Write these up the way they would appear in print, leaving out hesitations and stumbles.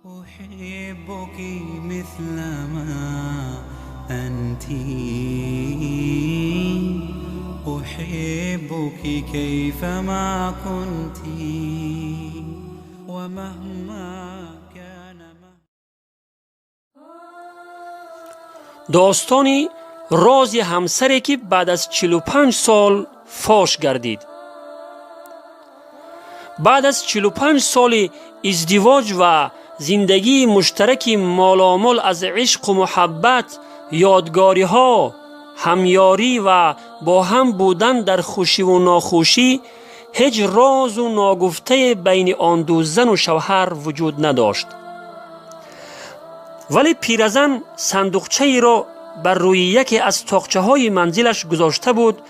أحبك مثلما أنت أحبك كيفما كنت ومهما كان. داستانی راز همسری که بعد از 45 سال فاش گردید. بعد از 45 سال ازدواج و زندگی مشترک مالامال از عشق و محبت، یادگاری ها، همیاری و با هم بودن در خوشی و ناخوشی، هیچ راز و ناگفته بین آن دو زن و شوهر وجود نداشت. ولی پیرزن صندوقچه ای را بر روی یکی از تاقچه های منزلش گذاشته بود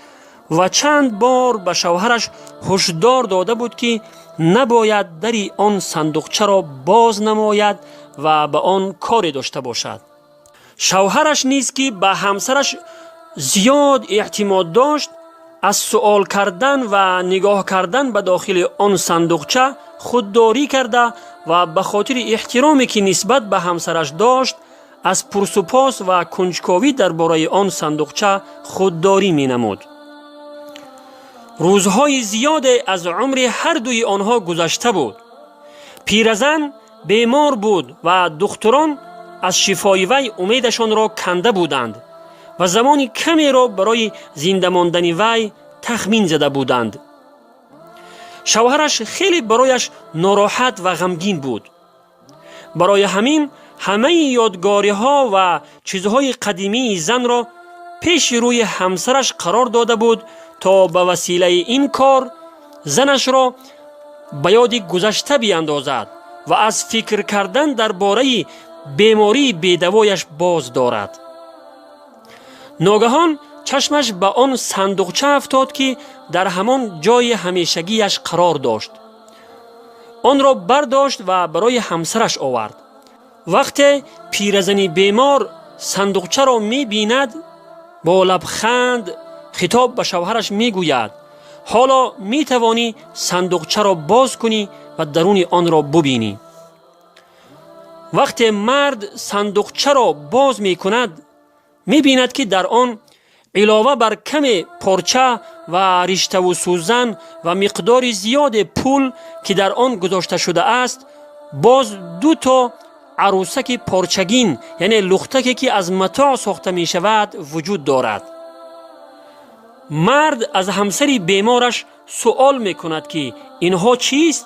و چند بار به شوهرش هشدار داده بود که نباید دری آن صندوقچه را باز نماید و به آن کاری داشته باشد. شوهرش نیز که به همسرش زیاد اعتماد داشت، از سؤال کردن و نگاه کردن به داخل آن صندوقچه خودداری کرده و به خاطر احترامی که نسبت به همسرش داشت، از پرسوپاس و کنجکاوی درباره آن صندوقچه خودداری می نمود. روزهای زیاد از عمر هر دوی آنها گذشته بود. پیرزن بیمار بود و دکتران از شفای وی امیدشان را کنده بودند و زمانی کمی را برای زنده ماندن وی تخمین زده بودند. شوهرش خیلی برایش ناراحت و غمگین بود. برای همین همه یادگاری ها و چیزهای قدیمی زن را پیش روی همسرش قرار داده بود تا به وسیله این کار زنش را به یاد گذشته بیاندازد و از فکر کردن درباره بیماری بی‌دوایش باز دارد. ناگهان چشمش به آن صندوقچه افتاد که در همان جای همیشگیش قرار داشت. آن را برداشت و برای همسرش آورد. وقتی پیرزنی بیمار صندوقچه را می بیند، با لبخند خطاب به شوهرش می گوید: حالا می توانی صندوقچه را باز کنی و درون آن را ببینی. وقتی مرد صندوقچه را باز می کند، می بیند که در آن علاوه بر کم پارچه و رشته و سوزن و مقدار زیاد پول که در آن گذاشته شده است، باز 2 عروسک پارچگین، یعنی لختکی که از متاع ساخته می شود، وجود دارد. مرد از همسری بیمارش سوال می کند که اینها چیست؟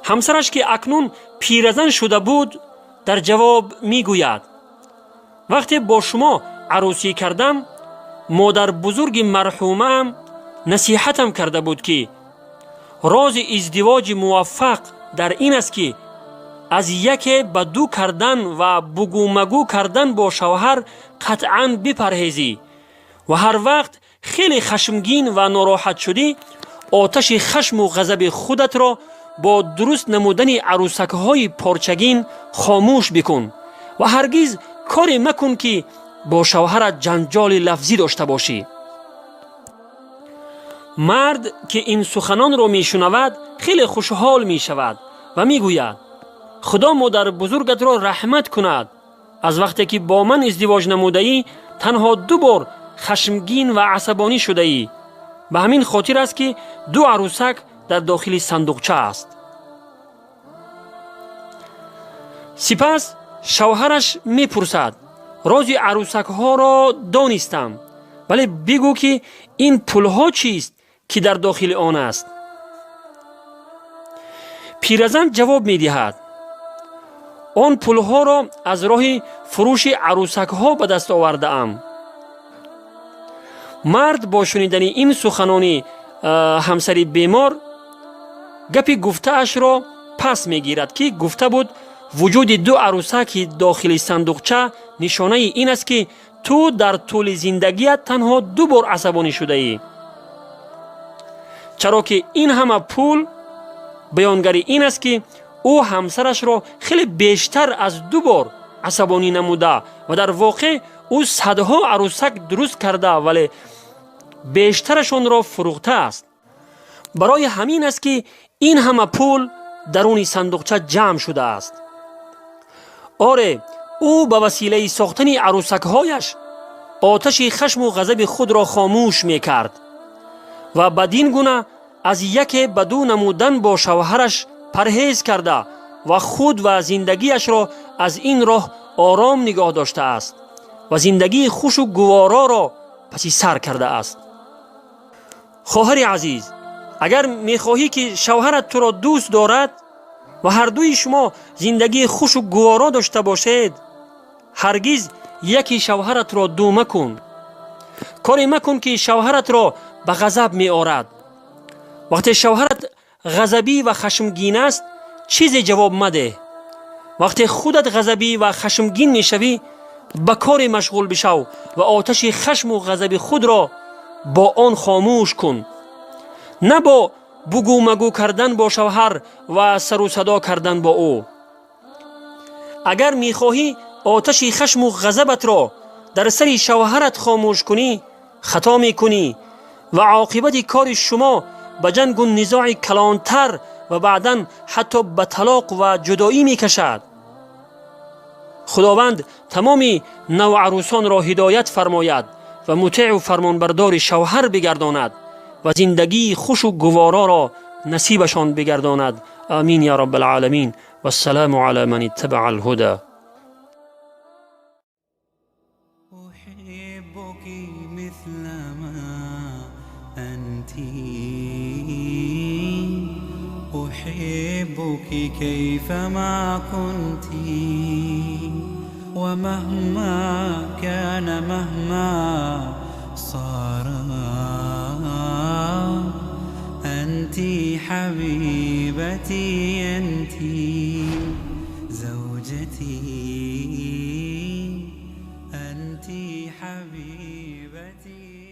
همسرش که اکنون پیرزن شده بود در جواب می گوید: وقتی با شما عروسی کردم، مادر بزرگ مرحومم نصیحتم کرده بود که راز ازدواج موفق در این است که از یک به 2 کردن و بگو مگو کردن با شوهر قطعاً بپرهیزی و هر وقت خیلی خشمگین و ناراحت شدی، آتش خشم و غضب خودت را با درست نمودن عروسک‌های پارچگین خاموش بکن و هرگز کاری مکن که با شوهرت جنجال لفظی داشته باشی. مرد که این سخنان را می شنود خیلی خوشحال می شود و می گوید: خدا مادر بزرگت را رحمت کند. از وقتی که با من ازدواج نموده ای تنها 2 بار خشمگین و عصبانی شده ای. به همین خاطر است که 2 عروسک در داخل صندوقچه است. سپس شوهرش می پرسد: راز عروسک ها را دانستم، ولی بگو که این پول ها چیست که در داخل آن است؟ پیرزن جواب می دهد: آن پول ها را از راه فروش عروسک ها به دست آورده ام. مرد با شنیدن این سخنان همسری بیمار گپی گفته اش را پس می گیرد که گفته بود وجود 2 عروسک داخل صندوقچه نشانه این است که تو در طول زندگیت تنها 2 بار عصبانی شده ای. چرا که این همه پول بیانگری این است که او همسرش را خیلی بیشتر از 2 بار عصبانی نموده و در واقع او صدها عروسک درست کرده ولی بیشترشون را فروخته است. برای همین است که این همه پول درون صندوقچه جمع شده است. آره، او به وسیله ساختن عروسک‌هایش آتش خشم و غضب خود را خاموش می کرد و بدین گونه از یک بدو نمودن با شوهرش پرهیز کرده و خود و زندگیش را از این راه آرام نگاه داشته است و زندگی خوش و گوارا را پس سر کرده است. خواهر عزیز، اگر می‌خواهی که شوهرت تو را دوست دارد و هر دوی شما زندگی خوش و گوارا داشته باشید، هرگز یکی شوهرت را دو مکن. کاری مکن که شوهرت را به غضب می آورد. وقتی شوهرت غضبی و خشمگین است، چیزی جواب مده. وقتی خودت غضبی و خشمگین می شوی، به کار مشغول بشو و آتش خشم و غضب خود را با آن خاموش کن، نه با بگو مگو کردن با شوهر و سر و صدا کردن با او. اگر می خواهی آتش خشم و غضبت را در سر شوهرت خاموش کنی، خطا می کنی و عاقبت کار شما به جنگ و نزاع کلانتر و بعداً حتی به طلاق و جدایی می کشد. خداوند تمام نو عروسان را هدایت فرماید و مطیع و فرمانبردار شوهر بگرداند و زندگی خوش و گوارا را نصیبشان بگرداند. آمین یا رب العالمین. و السلام علی من اتبع الهدى. أحبك مثل ما أنت، أحبك كيفما كنت، ومهما كان مهما صار أنت حبيبتي، أنت زوجتي، أنت حبيبتي.